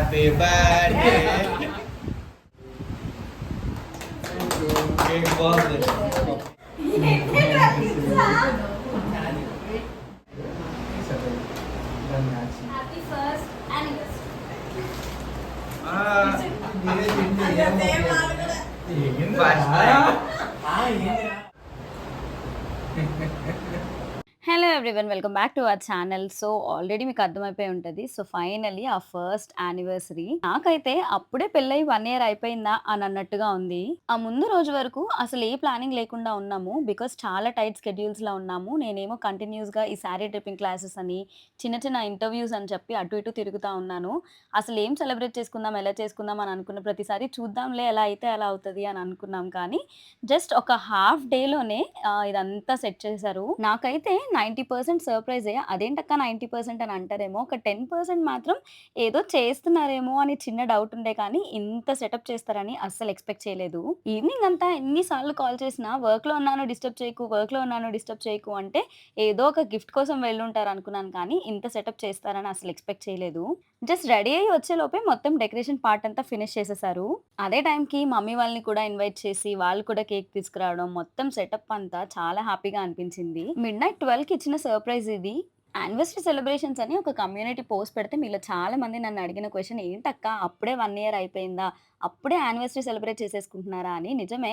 Happy birthday cake బాగుంది Happy first anniversary. Hello everyone, welcome back to our channel. So already మీకు అర్థమైపోయి ఉంటుంది. So finally ఆ first anniversary నాకైతే అప్పుడే పెళ్ళై 1 year అయిపోయిందా అని అన్నట్టుగా ఉంది. ఆ ముందు రోజు వరకు అసలు ఏ ప్లానింగ్ లేకుండా ఉన్నాము. బికాస్ చాలా టైట్ స్కెడ్యూల్స్ లో ఉన్నాము. నేనేమో కంటిన్యూస్ గా ఈ శారీ ట్రిప్పింగ్ క్లాసెస్ అని చిన్న చిన్న ఇంటర్వ్యూస్ అని చెప్పి అటు ఇటు తిరుగుతా ఉన్నాను. అసలు ఏం సెలబ్రేట్ చేసుకుందాం, ఎలా చేసుకుందాం అని అనుకున్న ప్రతిసారి చూద్దాంలే ఎలా అయితే అలా అవుతుంది అని అనుకున్నాం. కానీ జస్ట్ ఒక హాఫ్ డేలోనే ఇదంతా సెట్ చేశారు. నాకైతే 90% సర్ప్రైజే. అదేంటక్క 90% అని అంటారేమో, ఒక 10% మాత్రం ఏదో చేస్తున్నారేమో అని చిన్న డౌట్ ఉండే. కానీ ఇంత సెటప్ చేస్తారని అస్సలు ఎక్స్పెక్ట్ చేయలేదు. ఈవినింగ్ అంతా ఎన్నిసార్లు కాల్ చేసినా వర్క్లో ఉన్నాను డిస్టర్బ్ చేయకు, వర్క్లో ఉన్నాను డిస్టర్బ్ చేయకు అంటే ఏదో ఒక గిఫ్ట్ కోసం వెళ్ళుంటారు అనుకున్నాను. కానీ ఇంత సెటప్ చేస్తారని అసలు ఎక్స్పెక్ట్ చేయలేదు. జస్ట్ రెడీ అయ్యి వచ్చేలోపే మొత్తం డెకరేషన్ పార్ట్ అంతా ఫినిష్ చేసేసారు. అదే టైంకి మమ్మీ వాళ్ళని కూడా ఇన్వైట్ చేసి వాళ్ళు కూడా కేక్ తీసుకురావడం, మొత్తం సెటప్ అంతా చాలా హ్యాపీగా అనిపించింది. మిడ్‌నైట్ 12కి ఇచ్చిన సర్ప్రైజ్ ఇది. యానివర్సరీ సెలబ్రేషన్స్ అని ఒక కమ్యూనిటీ పోస్ట్ పెడితే మీలో చాలా మంది నన్ను అడిగిన క్వశ్చన్, ఏంటక్క అప్పుడే 1 year అయిపోయిందా, అప్పుడే యానివర్సరీ సెలబ్రేట్ చేసేసుకుంటున్నారా అని. నిజమే,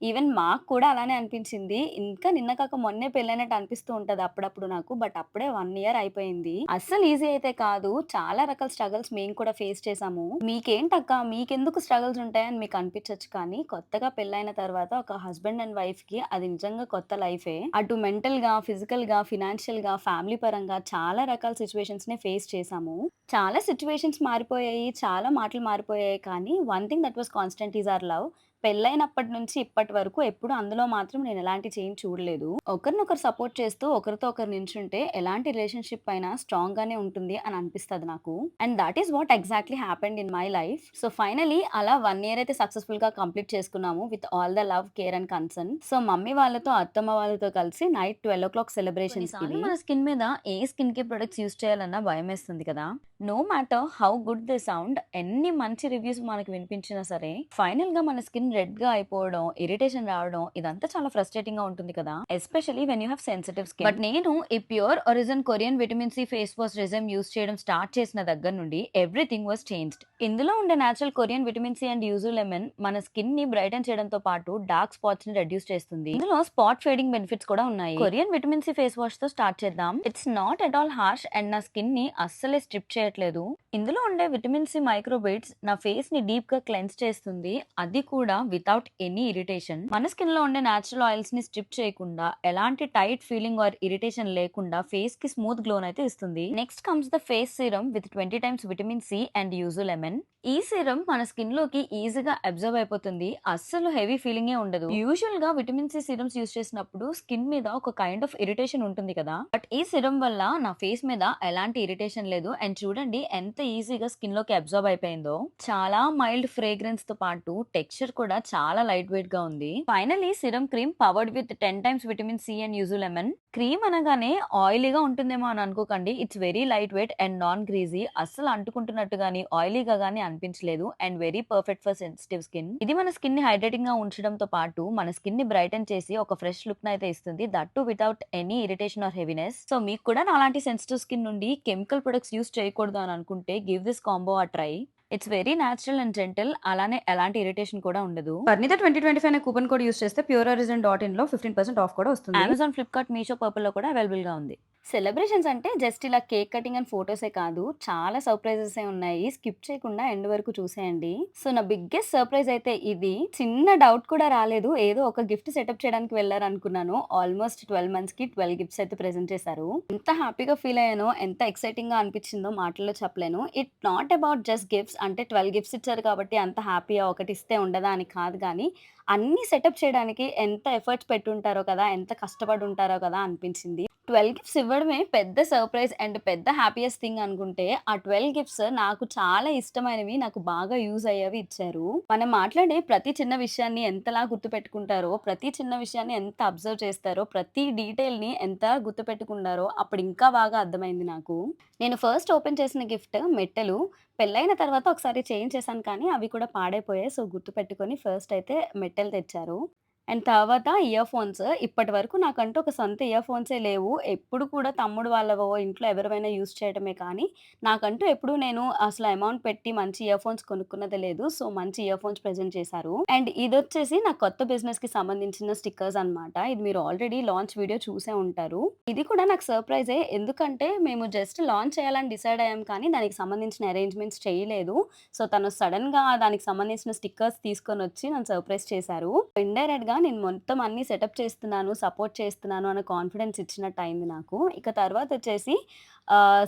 ఈవెన్ మాకు కూడా అలానే అనిపించింది. ఇంకా నిన్న కాక మొన్నే పెళ్ళైనట్టు అనిపిస్తూ ఉంటది అప్పుడప్పుడు నాకు. బట్ అప్పుడే 1 year అయిపోయింది. అస్సలు ఈజీ అయితే కాదు. చాలా రకాల స్ట్రగల్స్ మేము కూడా ఫేస్ చేసాము. మీకేంటక్క మీకెందుకు స్ట్రగల్స్ ఉంటాయని మీకు అనిపించొచ్చు. కానీ కొత్తగా పెళ్ళైన తర్వాత ఒక హస్బెండ్ అండ్ వైఫ్ కి అది నిజంగా కొత్త లైఫే. అటు మెంటల్ గా, ఫిజికల్ గా, ఫినాన్షియల్ గా, ఫ్యామిలీ పరంగా చాలా రకాల సిచ్యువేషన్స్ ని ఫేస్ చేసాము. చాలా సిచ్యువేషన్స్ మారిపోయాయి, చాలా మాటలు మారిపోయాయి. కానీ one thing that was constant is our love. పెళ్ళైనప్పటి నుంచి ఇప్పటి వరకు ఎప్పుడు అందులో మాత్రం నేను ఎలాంటి చేంజ్ చూడలేదు. ఒకరినొకరు సపోర్ట్ చేస్తూ ఒకరితో ఒకరు నించుంటే ఎలాంటి రిలేషన్షిప్ అయినా స్ట్రాంగ్ గానే ఉంటుంది అని అనిపిస్తుంది నాకు. And that is what exactly happened in my life. So finally అలా 1 year అయితే సక్సెస్ఫుల్ గా కంప్లీట్ చేసుకున్నాము with all the love, care and concern. So mummy వాళ్ళతో, అత్తమ్మ వాళ్ళతో కలిసి నైట్ 12 o'clock సెలబ్రేషన్స్. మన స్కిన్ మీద ఏ స్కిన్ కేర్ ప్రొడక్ట్స్ యూస్ చేయాలన్నా భయం వేస్తుంది కదా. No matter how good they sound, ఎన్ని మంచి రివ్యూస్ మనకు వినిపించినా సరే ఫైనల్ గా మన స్కిన్ రెడ్ గా అయిపోవడం, ఇరిటేషన్ రావడం, ఇదంతా చాలా ఫ్రస్ట్రేటింగ్ గా ఉంటుంది కదా, especially when you have sensitive skin. But నేను ఈ pure origin Korean vitamin C face wash regime use చేయడం స్టార్ట్ చేసిన దగ్గర నుండి ఎవ్రీథింగ్ వాస్ చేంజ్డ్. ఇందులో ఉండే natural Korean vitamin C and yuzu lemon మన స్కిన్ ని బ్రైటన్ చేయడంతో పాటు డార్క్ స్పాట్స్ ని రెడ్యూస్ చేస్తుంది. ఇందులో స్పాట్ ఫేడింగ్ బెనిఫిట్స్ కూడా ఉన్నాయి. Korean vitamin C face wash తో స్టార్ట్ చేద్దాం. It's not at all harsh and నా స్కిన్ ని అస్సలే స్ట్రిప్ చేయట్లేదు. ఇందులో ఉండే విటమిన్ సి మైక్రోబైట్స్ నా ఫేస్ ని డీప్ గా క్లెన్స్ చేస్తుంది, అది కూడా వితౌట్ ఎనీ ఇరిటేషన్. మన స్కిన్ లో ఉండే నేచురల్ ఆయిల్స్ ని స్ట్రిప్ చేయకుండా, ఎలాంటి టైట్ ఫీలింగ్ ఆర్ ఇరిటేషన్ లేకుండా ఫేస్ కి స్మూత్ గ్లో అయితే ఇస్తుంది. Next comes the face serum with 20 times vitamin C and yuzu lemon. ఈ సీరం మన స్కిన్ లోకి ఈజీగా అబ్జర్వ్ అయిపోతుంది, అస్సలు హెవీ ఫీలింగ్ ఉండదు. యూజువల్ గా విటమిన్ సి సీరమ్స్ యూస్ చేసినప్పుడు స్కిన్ మీద ఒక కైండ్ ఆఫ్ ఇరిటేషన్ ఉంటుంది కదా, బట్ ఈ సీరం వల్ల నా ఫేస్ మీద ఎలాంటి ఇరిటేషన్ లేదు. అండ్ చూడండి ఎంత ఈజీగా స్కిన్ లోకి అబ్జర్వ్ అయిపోయిందో. చాలా మైల్డ్ ఫ్రేగ్రెన్స్ తో పాటు టెక్స్చర్ కూడా చాలా లైట్ వెయిట్ గా ఉంది. Finally serum cream powered with 10 times vitamin C and yuzu lemon. Cream అనగానే ఆయిలీగా ఉంటుందేమో అని అనుకోకండి. It's very light weight and non greasy. అస్సలు అంటుకుంటున్నట్టు గానీ ఆయిలీగా గానీ అనిపించలేదు. And very perfect for sensitive skin. ఇది మన స్కిన్ ని హైడ్రేటింగ్ గా ఉంచడంతో పాటు మన స్కిన్ ని బ్రైటన్ చేసి ఒక ఫ్రెష్ లుక్ అయితే ఇస్తుంది. That too without any irritation or heaviness. So మీకు కూడా అలాంటి సెన్సిటివ్ స్కిన్ నుండి కెమికల్ ప్రొడక్ట్స్ యూస్ చేయకూడదు అని అనుకుంటే give this combo a try. It's very natural and gentle, అలానే ఎలాంటి ఇరిటేషన్ కూడా ఉండదు. పరిణిత 2025 అనే కూపన్ కోడ్ యూస్ చేస్తే pureorigin.in లో 15% ఆఫ్ కూడా వస్తుంది. అమెజాన్, ఫ్లిప్కార్ట్, మీషో, పర్పుల్ లో కూడా అవైలబుల్ గా ఉంది. సెలబ్రేషన్స్ అంటే జస్ట్ ఇలా కేక్ కటింగ్ అండ్ ఫోటోసే కాదు, చాలా సర్ప్రైజెస్ ఉన్నాయి. స్కిప్ చేయకుండా ఎండ్ వరకు చూసేయండి. సో నా బిగ్గెస్ట్ సర్ప్రైజ్ అయితే ఇది. చిన్న డౌట్ కూడా రాలేదు, ఏదో ఒక గిఫ్ట్ సెటప్ చేయడానికి వెళ్ళారు అనుకున్నాను. ఆల్మోస్ట్ 12 months కి 12 gifts అయితే ప్రెజెంట్ చేశారు. ఎంత హ్యాపీగా ఫీల్ అయ్యానో, ఎంత ఎక్సైటింగ్ గా అనిపించిందో మాటల్లో చెప్పలేను. It not about just gifts. అంటే 12 gifts ఇచ్చారు కాబట్టి అంత హ్యాపీగా ఒకటి ఇస్తే ఉండదా అని కాదు. కానీ అన్ని సెటప్ చేయడానికి ఎంత ఎఫర్ట్స్ పెట్టుంటారో కదా, ఎంత కష్టపడి ఉంటారో కదా అనిపించింది. 12 గిఫ్ట్స్ ఇవ్వడమే పెద్ద సర్ప్రైజ్ అండ్ పెద్ద హ్యాపీయెస్ట్ థింగ్ అనుకుంటే, ఆ 12 గిఫ్ట్స్ నాకు చాలా ఇష్టమైనవి, నాకు బాగా యూజ్ అయ్యేవి ఇచ్చారు. మనం మాట్లాడే ప్రతి చిన్న విషయాన్ని ఎంతలా గుర్తుపెట్టుకుంటారో, ప్రతి చిన్న విషయాన్ని ఎంత అబ్జర్వ్ చేస్తారో, ప్రతి డీటెయిల్‌ని ఎంత గుర్తుపెట్టుకున్నారో అప్పుడు ఇంకా బాగా అర్థమైంది నాకు. నేను ఫస్ట్ ఓపెన్ చేసిన గిఫ్ట్ మెట్టెలు. పెళ్లయిన తర్వాత ఒకసారి చేంజ్ చేశాను కానీ అవి కూడా పాడైపోయాయి. సో, గుర్తుపెట్టుకొని ఫస్ట్ అయితే మెట్టెలు తెచ్చారు. అండ్ తర్వాత ఇయర్ ఫోన్స్. ఇప్పటి వరకు నాకంటూ ఒక సొంత ఇయర్ ఫోన్సే లేవు. ఎప్పుడు కూడా తమ్ముడు వాళ్ళవో, ఇంట్లో ఎవరివైనా యూజ్ చేయడమే కానీ, నాకంటూ ఎప్పుడు నేను అసలు అమౌంట్ పెట్టి మంచి ఇయర్ ఫోన్స్ కొనుక్కున్నదే లేదు. సో, మంచి ఇయర్ ఫోన్స్ ప్రెజెంట్ చేశారు. అండ్ ఇదొచ్చేసి నా కొత్త బిజినెస్‌కి సంబంధించిన స్టిక్కర్స్ అనమాట. ఇది మీరు ఆల్రెడీ లాంచ్ వీడియో చూసే ఉంటారు. ఇది కూడా నాకు సర్ప్రైజే. ఎందుకంటే మేము జస్ట్ లాంచ్ చేయాలని డిసైడ్ అయ్యాం కానీ, దానికి సంబంధించిన అరేంజ్‌మెంట్స్ చేయలేదు. సో, తను సడెన్‌గా దానికి సంబంధించిన స్టిక్కర్స్ తీసుకొనొచ్చి నన్ను సర్ప్రైజ్ చేశారు. ఇండైరెక్ట్‌గా నేను మొత్తం అన్నీ సెటప్ చేస్తున్నాను, సపోర్ట్ చేస్తున్నాను అన్న కాన్ఫిడెన్స్ ఇచ్చినట్టయింది నాకు. ఇక తర్వాతొచ్చేసి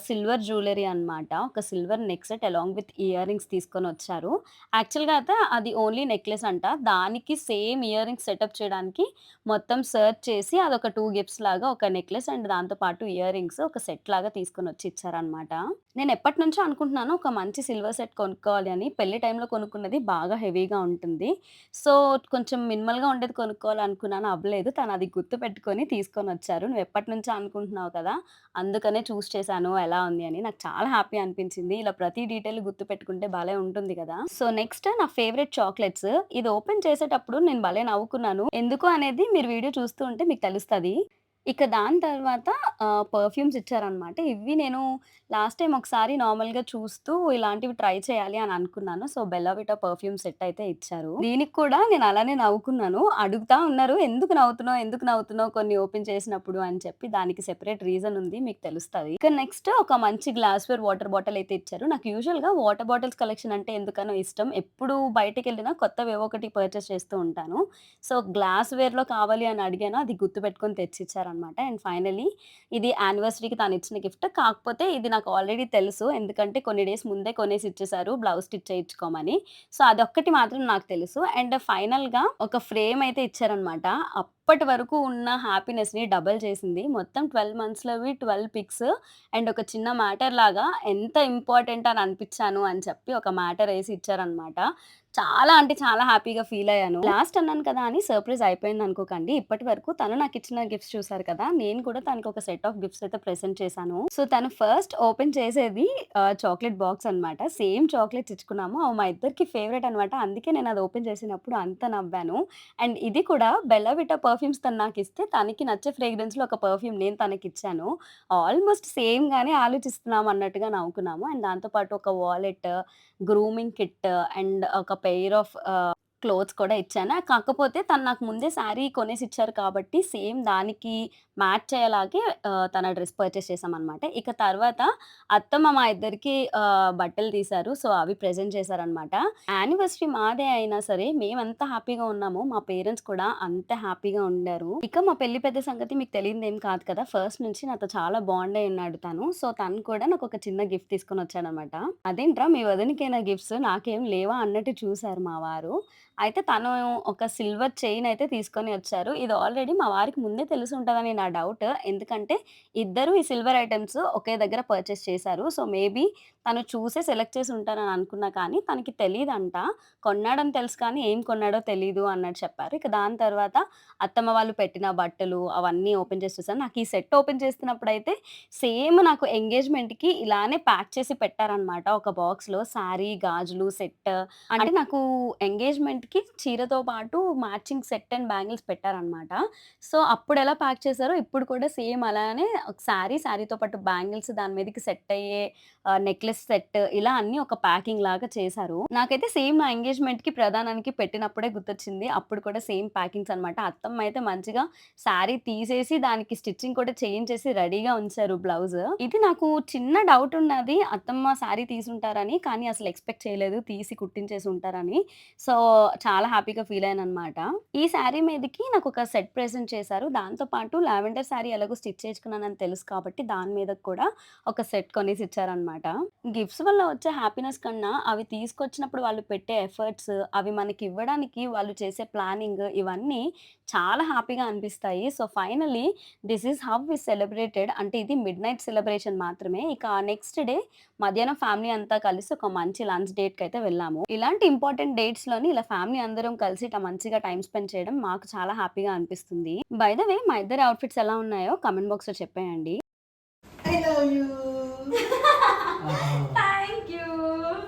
సిల్వర్ జ్యువెలరీ అనమాట. ఒక silver neck set along with earrings తీసుకొనొచ్చారు. యాక్చువల్‌గా అయితే అది ఓన్లీ నెక్లెస్ అంట. దానికి సేమ్ ఇయర్ రింగ్స్ సెటప్ చేయడానికి మొత్తం సెర్చ్ చేసి అదొక 2 గిఫ్ట్స్ లాగా ఒక నెక్లెస్ అండ్ దాంతో పాటు ఇయర్ రింగ్స్ ఒక సెట్ లాగా తీసుకొనొచ్చి ఇచ్చారనమాట. నేను ఎప్పటినుంచో అనుకుంటున్నాను ఒక మంచి సిల్వర్ సెట్ కొనుక్కోవాలి అని. పెళ్లి టైంలో కొనుక్కున్నది బాగా హెవీగా ఉంటుంది. సో, కొంచెం మినిమల్‌గా ఉండేది కొనుక్కోవాలనుకున్నాను. అవ్వలేదు. తనది గుర్తుపెట్టుకొని తీసుకొనొచ్చారు. "నువ్వెప్పటినుంచో అనుకుంటున్నావు కదా! అందుకనే చూజ్ చేశాను ఎలా ఉంది" అని. నాకు చాలా హ్యాపీ అనిపించింది. ఇలా ప్రతి డీటెయిల్ గుర్తుపెట్టుకుంటే భలే ఉంటుంది కదా! సో, నెక్స్ట్ నా ఫేవరెట్ చాక్లెట్స్. ఇది ఓపెన్ చేసేటప్పుడు నేను భలే నవ్వుకున్నాను. ఎందుకు అనేది మీరు వీడియో చూస్తూ ఉంటే మీకు తెలుస్తది. ఇక దాని తర్వాత పర్ఫ్యూమ్స్ ఇచ్చారనమాట. ఇవి నేను లాస్ట్ టైమ్ ఒకసారి నార్మల్‌గా చూస్తూ ఇలాంటివి ట్రై చేయాలి అని అనుకున్నాను. So, Bella Vita perfume set అయితే ఇచ్చారు. దీనికి కూడా నేను అలానే నవ్వుకున్నాను. అడుగుతా ఉన్నారు, "ఎందుకు నవ్వుతున్నావు? ఎందుకు నవ్వుతున్నావు కొన్ని ఓపెన్ చేసినప్పుడు" అని చెప్పి. దానికి సెపరేట్ రీజన్ ఉంది. మీకు తెలుస్తది. ఇక నెక్స్ట్ ఒక మంచి గ్లాస్‌వేర్ వాటర్ బాటిల్ అయితే ఇచ్చారు. నాకు యూజువల్‌గా వాటర్ బాటిల్స్ కలెక్షన్ అంటే ఎందుకనో ఇష్టం. ఎప్పుడు బయటికెళ్ళినా కొత్తవేవో ఒకటి పర్చేస్ చేస్తూ ఉంటాను. సో, గ్లాస్‌వేర్‌లో కావాలి అని అడిగాను. అది గుర్తుపెట్టుకొని తెచ్చిచ్చారనమాట. అండ్ ఫైనల్లీ ఇది యానివర్సరీకి తనిచ్చిన గిఫ్ట్. కాకపోతే ఇది నాకు ఆల్రెడీ తెలుసు. ఎందుకంటే కొన్ని డేస్ ముందే కొనేసి ఇచ్చేసారు బ్లౌజ్ స్టిచ్ చేయించుకోమని. సో, అదొక్కటి మాత్రం నాకు తెలుసు. అండ్ ఫైనల్‌గా ఒక ఫ్రేమ్ అయితే ఇచ్చారనమాట. అప్పటి వరకు ఉన్న హ్యాపీనెస్‌ని డబుల్ చేసింది. మొత్తం 12 మంత్స్‌లోవి 12 పిక్స్ అండ్ ఒక చిన్న మ్యాటర్ లాగా ఎంత ఇంపార్టెంట్ అని అనిపిచ్చాను అని చెప్పి ఒక మ్యాటర్ ఏసి ఇచ్చారనమాట. చాలా అంటే చాలా హ్యాపీగా ఫీల్ అయ్యాను. లాస్ట్ అన్నాను కదా అని సర్ప్రైజ్ అయిపోయిందనుకోకండి. ఇప్పటి వరకు తను నాకిచ్చిన గిఫ్ట్స్ చూసారు కదా! నేను కూడా తనకొక సెట్ ఆఫ్ గిఫ్ట్స్ అయితే ప్రెజెంట్ చేశాను. సో, తను ఫస్ట్ ఓపెన్ చేసేది చాక్లేట్ బాక్స్ అనమాట. సేమ్ చాక్లేట్స్ ఇచ్చుకున్నాము. అవి మా ఇద్దరికీ ఫేవరెట్ అనమాట. అందుకే నేను అది ఓపెన్ చేసినప్పుడు అంత నవ్వాను. అండ్ ఇది కూడా బెల్లా విటా పర్ఫ్యూమ్స్ తను నాకిస్తే తనకి నచ్చే ఫ్రేగ్రెన్స్‌లో ఒక పర్ఫ్యూమ్ నేను తనకిచ్చాను. ఆల్‌మోస్ట్ సేమ్ గానే ఆలోచిస్తున్నాం అన్నట్టుగా నవ్వుకున్నాము. అండ్ దాంతో పాటు ఒక వాలెట్, గ్రూమింగ్ కిట్ అండ్ ఒక పెయిర్ ఆఫ్ క్లోత్స్ కూడా ఇచ్చాను. కాకపోతే తను నాకు ముందే శారీ కొనేసిచ్చారు కాబట్టి సేమ్ దానికి మ్యాచ్ అయ్యేలాగే తన డ్రెస్ పర్చేస్ చేశామనమాట. ఇక తర్వాత అత్తమ్మ మా ఇద్దరికీ బట్టలు తీశారు. సో, అవి ప్రెజెంట్ చేశారనమాట. యానివర్సరీ మాదే అయినా సరే మేమెంత హ్యాపీగా ఉన్నామో మా పేరెంట్స్ కూడా అంతే హ్యాపీగా ఉండారు. ఇక మా పెళ్లి పెద్ద సంగతి మీకు తెలియనిదేం కాదు కదా! ఫస్ట్ నుంచి నాతో చాలా బాండ్ అయి ఉన్నాడు తను. సో, తను కూడా నాకొక చిన్న గిఫ్ట్ తీసుకొనొచ్చాడనమాట. "అదేంట్రా మీ వదినకేనా గిఫ్ట్స్ నాకేం లేవా?" అన్నట్టు చూసారు మా వారు. అయితే తను ఒక సిల్వర్ చైన్ అయితే తీసుకొని వచ్చారు. ఇది ఆల్రెడీ మా వారికి ముందే తెలిసుంటదని నా డౌట్. ఎందుకంటే ఇద్దరు ఈ సిల్వర్ ఐటెమ్స్ ఒకే దగ్గర పర్చేస్ చేశారు. సో, మేబీ తను చూసే సెలెక్ట్ చేసి ఉంటారని అనుకున్నా కానీ తనకి తెలీదంట. కొన్నాడని తెలుసు కానీ ఏం కొన్నాడో తెలీదు అన్నట్టు చెప్పారు. ఇక దాని తర్వాత అత్తమ్మ వాళ్ళు పెట్టిన బట్టలు అవన్నీ ఓపెన్ చేసి చూసాను. నాకు ఈ సెట్ ఓపెన్ చేస్తున్నప్పుడైతే సేమ్ నాకు ఎంగేజ్‌మెంట్‌కి ఇలానే ప్యాక్ చేసి పెట్టారనమాట. ఒక బాక్స్‌లో సారీ, గాజులు సెట్ అంటే నాకు ఎంగేజ్‌మెంట్‌కి చీరతో పాటు మ్యాచింగ్ సెట్ అండ్ బ్యాంగిల్స్ పెట్టారనమాట. సో, అప్పుడెలా ప్యాక్ చేశారో ఇప్పుడు కూడా సేమ్ అలానే ఒక సారీ, సారీతో పాటు బ్యాంగిల్స్ దాని మీదకి సెట్ అయ్యే నెక్లెస్ సెట్ ఇలా అన్నీ ఒక ప్యాకింగ్ లాగా చేశారు. నాకైతే సేమ్ నా ఎంగేజ్‌మెంట్‌కి ప్రదానానికి పెట్టినప్పుడే గుర్తొచ్చింది. అప్పుడు కూడా సేమ్ ప్యాకింగ్స్ అనమాట. అత్తమ్మ అయితే మంచిగా సారీ తీసేసి దానికి స్టిచ్చింగ్ కూడా చేయించేసి రెడీగా ఉంచారు బ్లౌజ్. ఇది నాకు చిన్న డౌట్ ఉన్నది అత్తమ్మ సారీ తీసుంటారని. కానీ అసలు ఎక్స్‌పెక్ట్ చేయలేదు తీసి కుట్టించేసి ఉంటారని. సో, చాలా హ్యాపీగా ఫీల్ అయ్యాననమాట. ఈ శారీ మీదకి నాకొక సెట్ ప్రెజెంట్ చేశారు. దాంతో పాటు లావెండర్ శారీ ఎలాగో స్టిచ్ చేయించుకున్నానని తెలుసు కాబట్టి దాని మీదకి కూడా ఒక సెట్ కొనేసి ఇచ్చారనమాట. గిఫ్ట్స్ వల్ల వచ్చే హ్యాపీనెస్ కన్నా అవి తీసుకొచ్చినప్పుడు వాళ్ళు పెట్టే ఎఫర్ట్స్, అవి మనకివ్వడానికి వాళ్ళు చేసే ప్లానింగ్ ఇవన్నీ చాలా హ్యాపీగా అనిపిస్తాయి. So, finally this is how we celebrated. అంటే ఇది మిడ్‌నైట్ సెలబ్రేషన్ మాత్రమే. ఇక నెక్స్ట్ డే మధ్యాహ్నం ఫ్యామిలీ అంతా కలిసి ఒక మంచి లంచ్ డేట్‌కైతే వెళ్ళాము. ఇలాంటి ఇంపార్టెంట్ డేట్స్‌లోని ఇలా ఫ్యామిలీ అందరం కలిసి ఇట్లా మంచిగా టైమ్ స్పెండ్ చేయడం మాకు చాలా హ్యాపీగా అనిపిస్తుంది. బై ద వే మా ఇద్దరి అవుట్‌ఫిట్స్ ఎలా ఉన్నాయో కామెంట్ బాక్స్‌లో చెప్పేయండి. I love you. Thank you.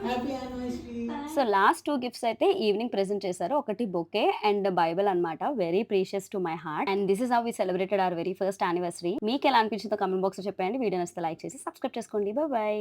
Happy anniversary. So, last 2 gifts అయితే ఈవినింగ్ ప్రెజెంట్ చేశారు. ఒకటి బొకే అండ్ బైబిల్ అన్నమాట. Very precious to my heart. And this is how we celebrated our very first anniversary. మీకెలా అనిపించిందో comment బాక్స్‌లో చెప్పేయండి. Video నచ్చితే like చేసి సబ్స్క్రైబ్ చేసుకోండి. By by.